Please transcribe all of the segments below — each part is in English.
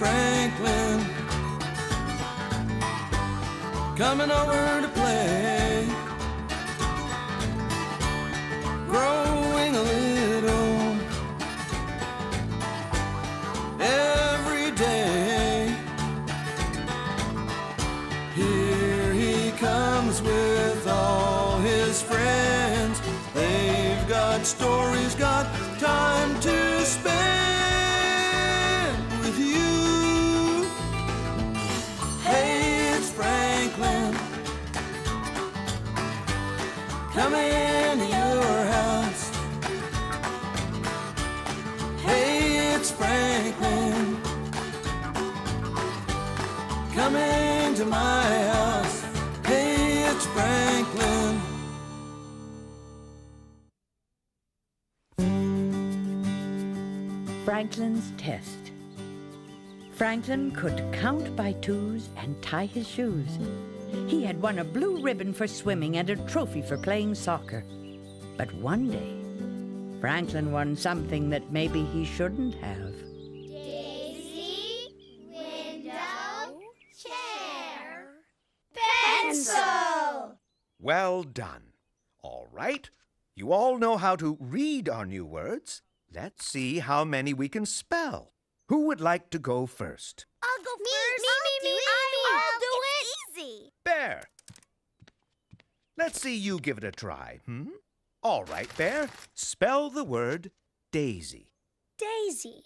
Franklin coming over to play, growing a little every day. Here he comes with all his friends. They've got stories, got time to spend with you. Hey, it's Franklin coming to your house. Hey, it's Franklin coming to my house. Hey, it's Franklin. Franklin's test. Franklin could count by twos and tie his shoes. He had won a blue ribbon for swimming and a trophy for playing soccer. But one day, Franklin won something that maybe he shouldn't have. Daisy, window, chair, pencil. Well done. All right. You all know how to read our new words. Let's see how many we can spell. Who would like to go first? I'll go first. Me. I'll do it. Easy. Bear. Let's see you give it a try, All right, Bear. Spell the word daisy. Daisy.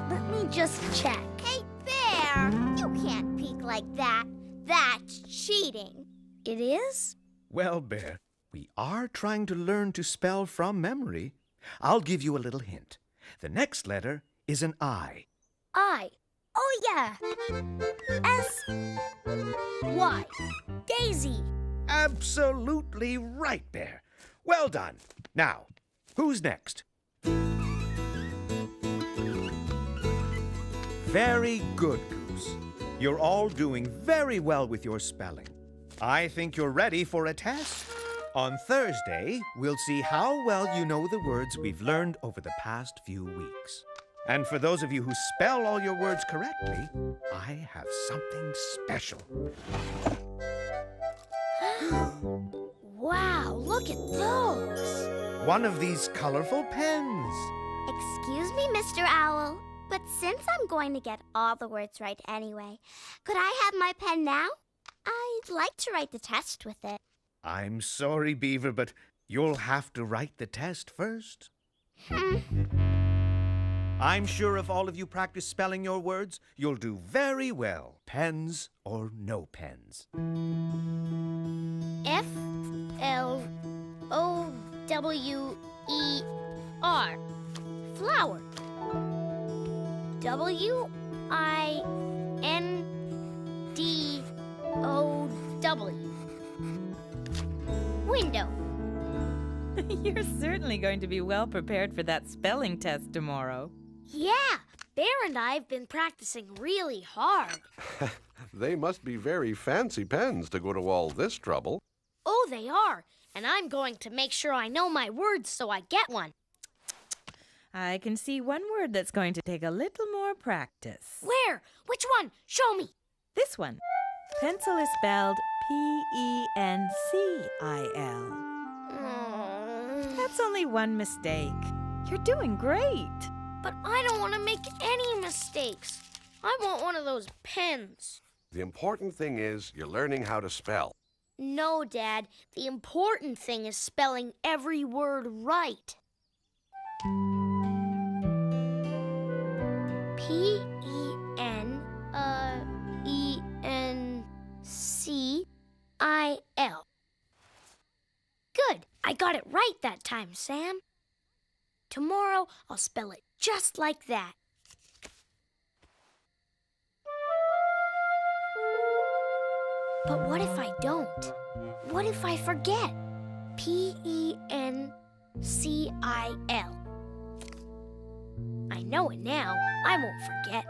Let me just check. Hey, Bear! You can't peek like that. That's cheating. It is? Well, Bear, we are trying to learn to spell from memory. I'll give you a little hint. The next letter is an I. I. Oh, yeah. S-Y. Daisy. Absolutely right, Bear. Well done. Now, who's next? Very good, Goose. You're all doing very well with your spelling. I think you're ready for a test. On Thursday, we'll see how well you know the words we've learned over the past few weeks. And for those of you who spell all your words correctly, I have something special. Wow, look at those. One of these colorful pens. Excuse me, Mr. Owl, but since I'm going to get all the words right anyway, could I have my pen now? I'd like to write the test with it. I'm sorry, Beaver, but you'll have to write the test first. I'm sure if all of you practice spelling your words, you'll do very well, pens or no pens. F-L-O-W-E-R. Flower. W-I-N-D-O-W. Window. You're certainly going to be well prepared for that spelling test tomorrow. Yeah, Bear and I have been practicing really hard. They must be very fancy pens to go to all this trouble. Oh, they are. And I'm going to make sure I know my words so I get one. I can see one word that's going to take a little more practice. Where? Which one? Show me. This one. Pencil is spelled P-E-N-C-I-L. That's only one mistake. You're doing great. But I don't want to make any mistakes. I want one of those pens. The important thing is you're learning how to spell. No, Dad. The important thing is spelling every word right. P-E-N-C-I-L. Good. I got it right that time, Sam. Tomorrow, I'll spell it just like that. But what if I don't? What if I forget? P-E-N-C-I-L. I know it now. I won't forget.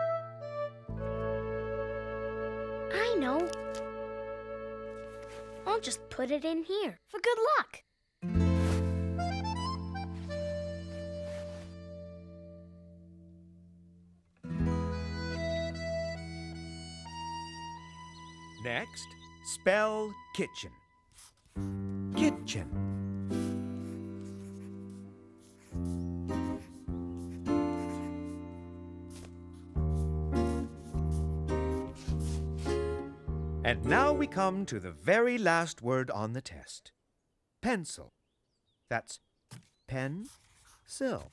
I know. I'll just put it in here for good luck. Next, spell kitchen. Kitchen. And now we come to the very last word on the test. Pencil. That's pen-sil.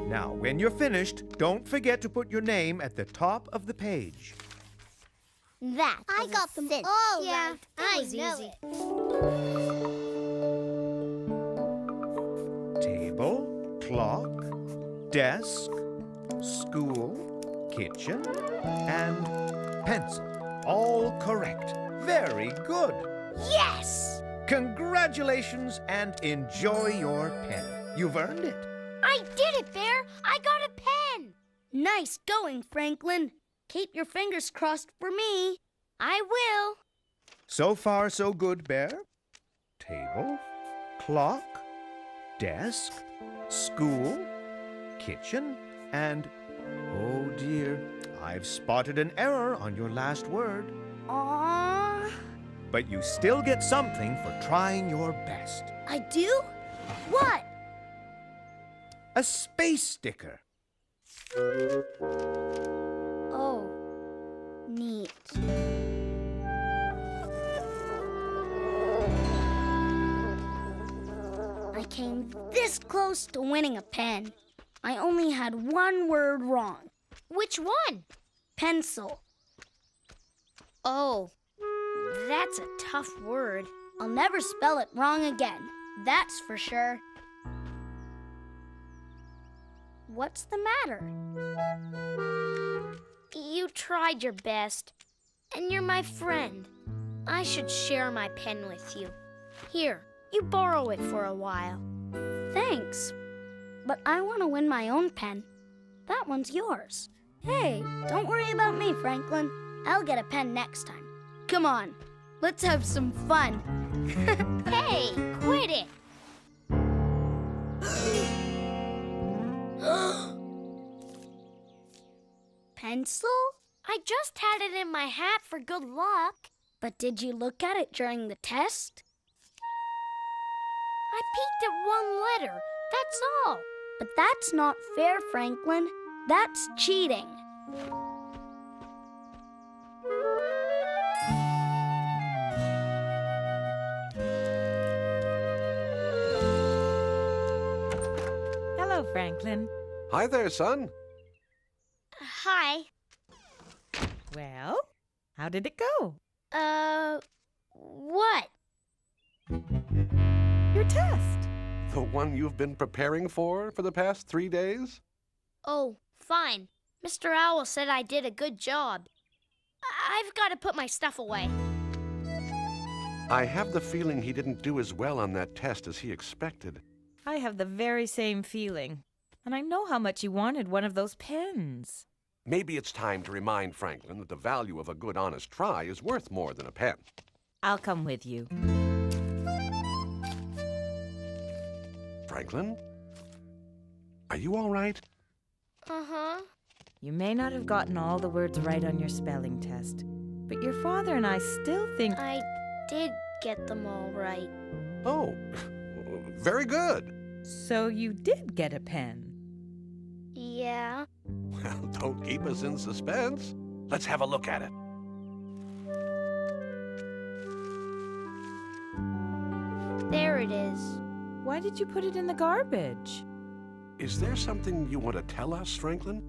Now, when you're finished, don't forget to put your name at the top of the page. That I got them all right. I know it. Table, clock, desk, school, kitchen, and pencil. All correct. Very good. Yes! Congratulations and enjoy your pen. You've earned it. I did it, Bear! I got a pen! Nice going, Franklin. Keep your fingers crossed for me. I will. So far, so good, Bear. Table, clock, desk, school, kitchen, and, oh dear, I've spotted an error on your last word. Aww. But you still get something for trying your best. I do? What? A space sticker. Oh, neat. I came this close to winning a pen. I only had one word wrong. Which one? Pencil. Oh, that's a tough word. I'll never spell it wrong again. That's for sure. What's the matter? You tried your best, and you're my friend. I should share my pen with you. Here, you borrow it for a while. Thanks. But I want to win my own pen. That one's yours. Hey, don't worry about me, Franklin. I'll get a pen next time. Come on, let's have some fun. Hey, quit it! Pencil? I just had it in my hat for good luck. But did you look at it during the test? I peeked at one letter, that's all. But that's not fair, Franklin. That's cheating. Hello, Franklin. Hi there, son. Hi. Well, how did it go? What? Your test. The one you've been preparing for the past 3 days? Oh, fine. Mr. Owl said I did a good job. I've got to put my stuff away. I have the feeling he didn't do as well on that test as he expected. I have the very same feeling. And I know how much you wanted one of those pens. Maybe it's time to remind Franklin that the value of a good, honest try is worth more than a pen. I'll come with you. Franklin? Are you all right? Uh-huh. You may not have gotten all the words right on your spelling test, but your father and I still think... I did get them all right. Oh, very good. So you did get a pen? Yeah. Well, don't keep us in suspense. Let's have a look at it. There it is. Why did you put it in the garbage? Is there something you want to tell us, Franklin?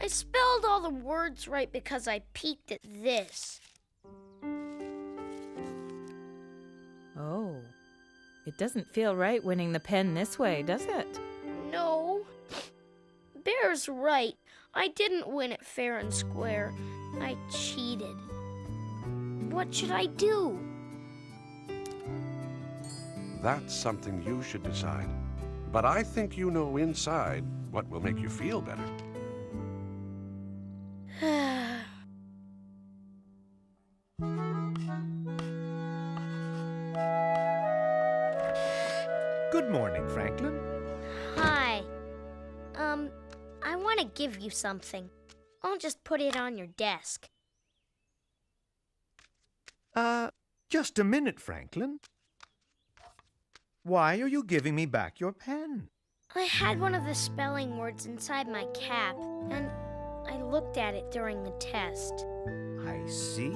I spelled all the words right because I peeked at this. Oh. It doesn't feel right winning the pen this way, does it? No. Bear's right. I didn't win it fair and square. I cheated. What should I do? That's something you should decide. But I think you know inside what will make you feel better. Good morning, Franklin. Hi. I want to give you something. I'll just put it on your desk. Just a minute, Franklin. Why are you giving me back your pen? I had one of the spelling words inside my cap, and I looked at it during the test. I see.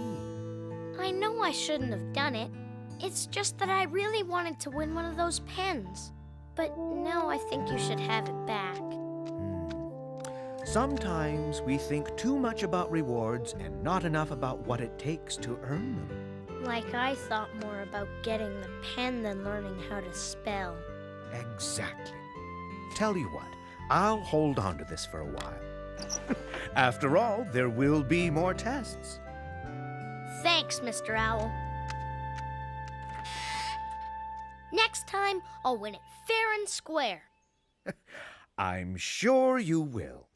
I know I shouldn't have done it. It's just that I really wanted to win one of those pens. But now I think you should have it back. Sometimes we think too much about rewards and not enough about what it takes to earn them. Like I thought more about getting the pen than learning how to spell. Exactly. Tell you what, I'll hold on to this for a while. After all, there will be more tests. Thanks, Mr. Owl. Next time, I'll win it fair and square. I'm sure you will.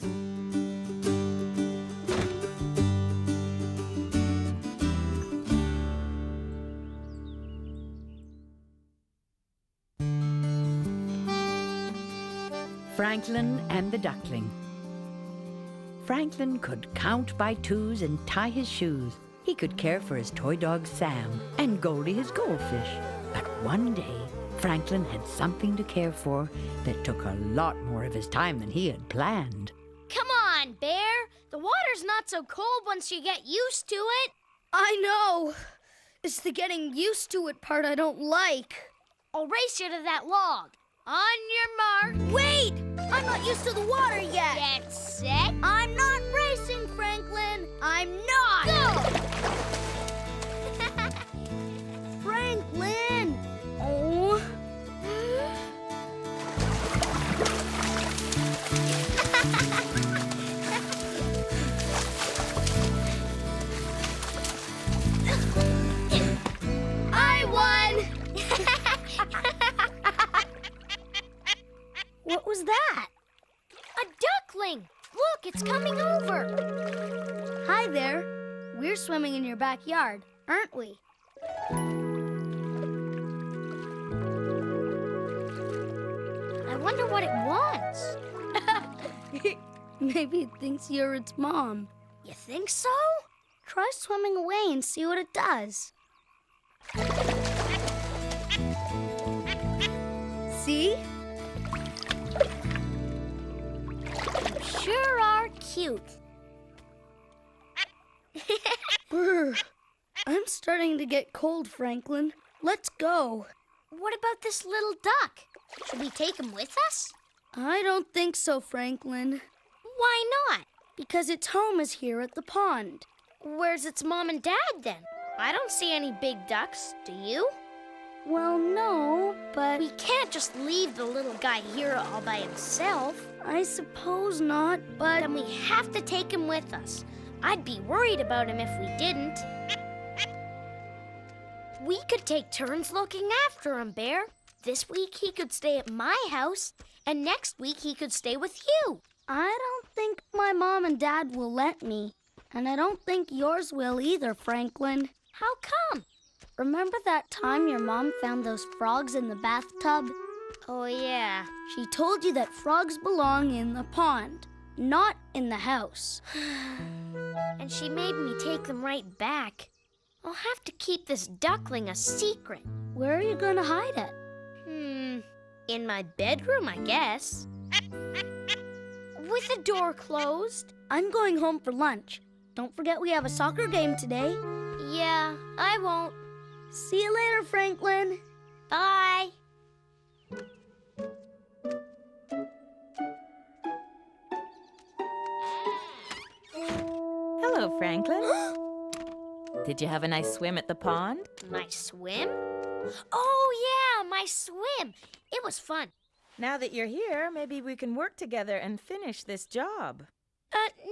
Franklin and the Duckling. Franklin could count by twos and tie his shoes. He could care for his toy dog Sam and Goldie his goldfish. But one day, Franklin had something to care for that took a lot more of his time than he had planned. Come on, Bear. The water's not so cold once you get used to it. I know. It's the getting used to it part I don't like. I'll race you to that log. On your mark. Wait! I'm not used to the water yet. Get set. I'm not racing, Franklin. I'm not. Go! Franklin! Oh. I won! What was that? A duckling! Look, it's coming over. Hi there. We're swimming in your backyard, aren't we? I wonder what it wants. Maybe it thinks you're its mom. You think so? Try swimming away and see what it does. See? Sure are cute. Brr. I'm starting to get cold, Franklin. Let's go. What about this little duck? Should we take him with us? I don't think so, Franklin. Why not? Because its home is here at the pond. Where's its mom and dad then? I don't see any big ducks, do you? Well, no, but... We can't just leave the little guy here all by himself. I suppose not, but... Then we have to take him with us. I'd be worried about him if we didn't. We could take turns looking after him, Bear. This week he could stay at my house, and next week he could stay with you. I don't think my mom and dad will let me, and I don't think yours will either, Franklin. How come? Remember that time your mom found those frogs in the bathtub? Oh, yeah. She told you that frogs belong in the pond, not in the house. And she made me take them right back. I'll have to keep this duckling a secret. Where are you going to hide it? In my bedroom, I guess. With the door closed. I'm going home for lunch. Don't forget we have a soccer game today. Yeah, I won't. See you later, Franklin. Bye. Hello, Franklin. Did you have a nice swim at the pond? My swim? Oh, yeah, my swim. It was fun. Now that you're here, maybe we can work together and finish this job.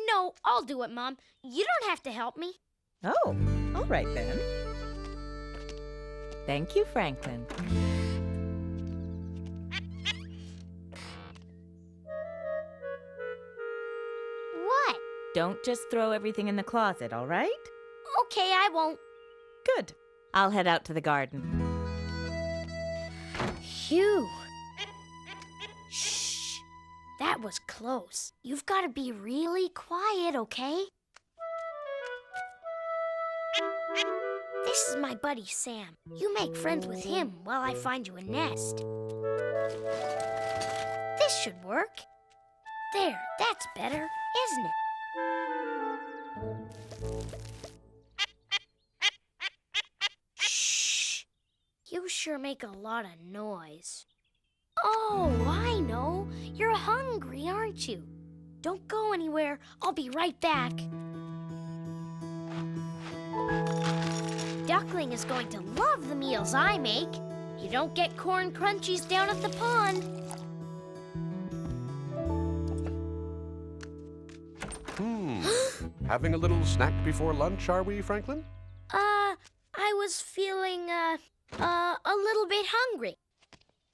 No, I'll do it, Mom. You don't have to help me. Oh, all right then. Thank you, Franklin. What? Don't just throw everything in the closet, all right? Okay, I won't. Good. I'll head out to the garden. Phew. Shh. That was close. You've got to be really quiet, okay? This is my buddy Sam. You make friends with him while I find you a nest. This should work. There, that's better, isn't it? Shh! You sure make a lot of noise. Oh, I know. You're hungry, aren't you? Don't go anywhere. I'll be right back. Duckling is going to love the meals I make. You don't get corn crunchies down at the pond. Having a little snack before lunch, are we, Franklin? I was feeling, a little bit hungry.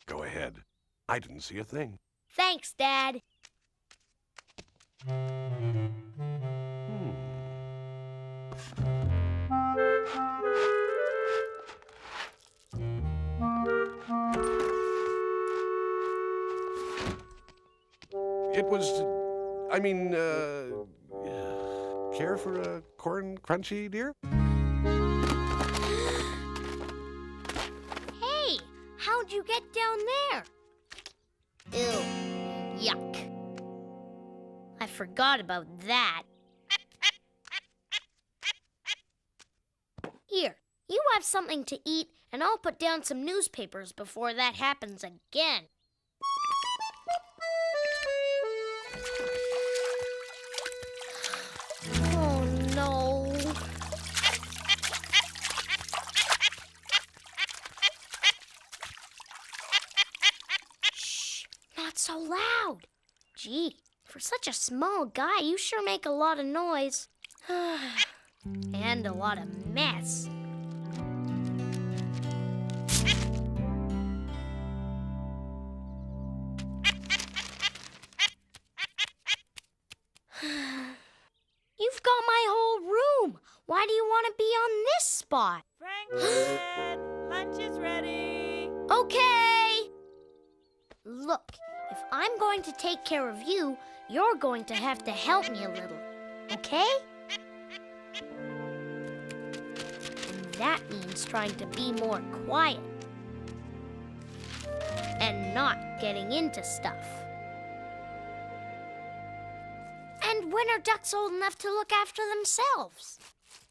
Go ahead. I didn't see a thing. Thanks, Dad. It was, care for a corn crunchy, dear? Hey, how'd you get down there? Ew, yuck. I forgot about that. Here, you have something to eat, and I'll put down some newspapers before that happens again. Oh, no. Shh, not so loud. Gee, for such a small guy, you sure make a lot of noise. And a lot of mess. You've got my whole room. Why do you want to be on this spot? Franklin, lunch is ready. Okay. Look, if I'm going to take care of you, you're going to have to help me a little. Okay? And that means trying to be more quiet. And not getting into stuff. And when are ducks old enough to look after themselves?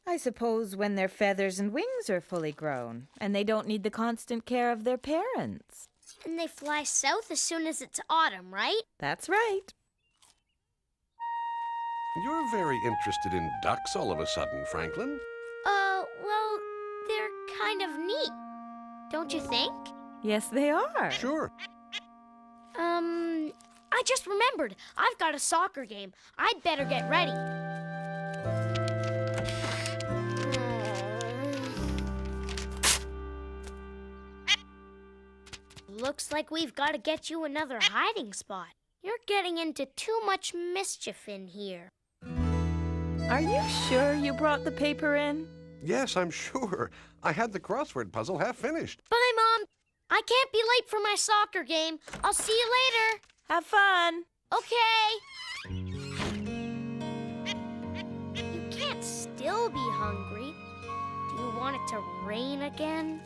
I suppose when their feathers and wings are fully grown, and they don't need the constant care of their parents. And they fly south as soon as it's autumn, right? That's right. You're very interested in ducks all of a sudden, Franklin. Well, they're kind of neat, don't you think? Yes, they are. Sure. I just remembered. I've got a soccer game. I'd better get ready. Looks like we've got to get you another hiding spot. You're getting into too much mischief in here. Are you sure you brought the paper in? Yes, I'm sure. I had the crossword puzzle half finished. Bye, Mom. I can't be late for my soccer game. I'll see you later. Have fun. Okay. You can't still be hungry. Do you want it to rain again?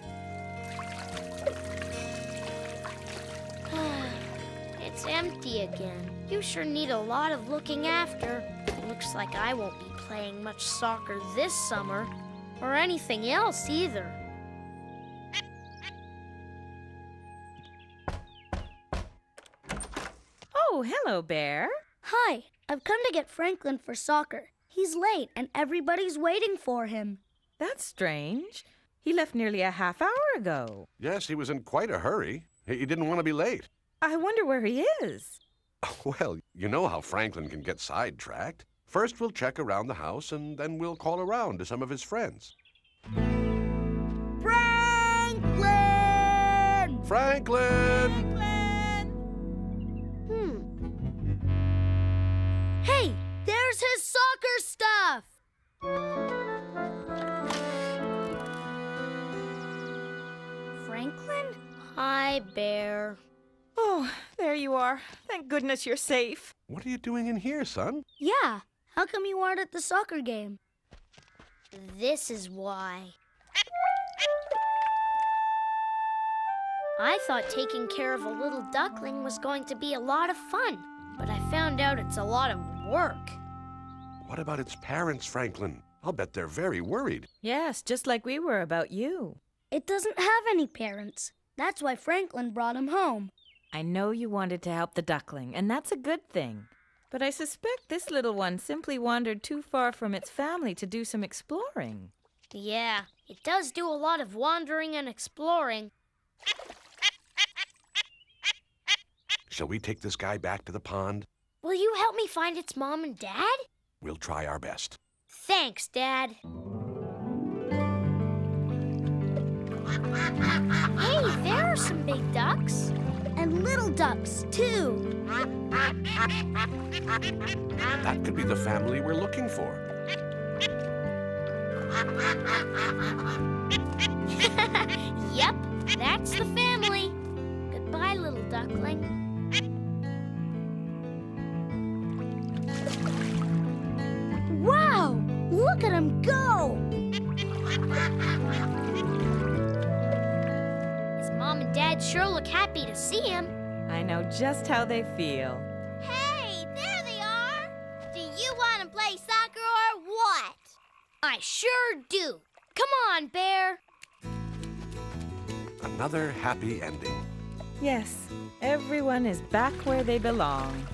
It's empty again. You sure need a lot of looking after. Looks like I won't be playing much soccer this summer, or anything else either. Oh, hello, Bear. Hi, I've come to get Franklin for soccer. He's late and everybody's waiting for him. That's strange. He left nearly a half hour ago. Yes, he was in quite a hurry. He didn't want to be late. I wonder where he is. Well, you know how Franklin can get sidetracked. First, we'll check around the house, and then we'll call around to some of his friends. Franklin! Franklin! Franklin! Hey, there's his soccer stuff! Franklin? Hi, Bear. Oh, there you are. Thank goodness you're safe. What are you doing in here, son? Yeah, how come you aren't at the soccer game? This is why. I thought taking care of a little duckling was going to be a lot of fun, but I found out it's a lot of work. What about its parents, Franklin? I'll bet they're very worried. Yes, just like we were about you. It doesn't have any parents. That's why Franklin brought him home. I know you wanted to help the duckling, and that's a good thing. But I suspect this little one simply wandered too far from its family to do some exploring. Yeah, it does do a lot of wandering and exploring. Shall we take this guy back to the pond? Will you help me find its mom and dad? We'll try our best. Thanks, Dad. Hey, there are some big ducks. And little ducks, too. That could be the family we're looking for. Yep, that's the family. Goodbye, little duckling. Wow! Look at him go! His mom and dad sure look happy to see him. I know just how they feel. Hey, there they are! Do you want to play soccer or what? I sure do. Come on, Bear. Another happy ending. Yes, everyone is back where they belong.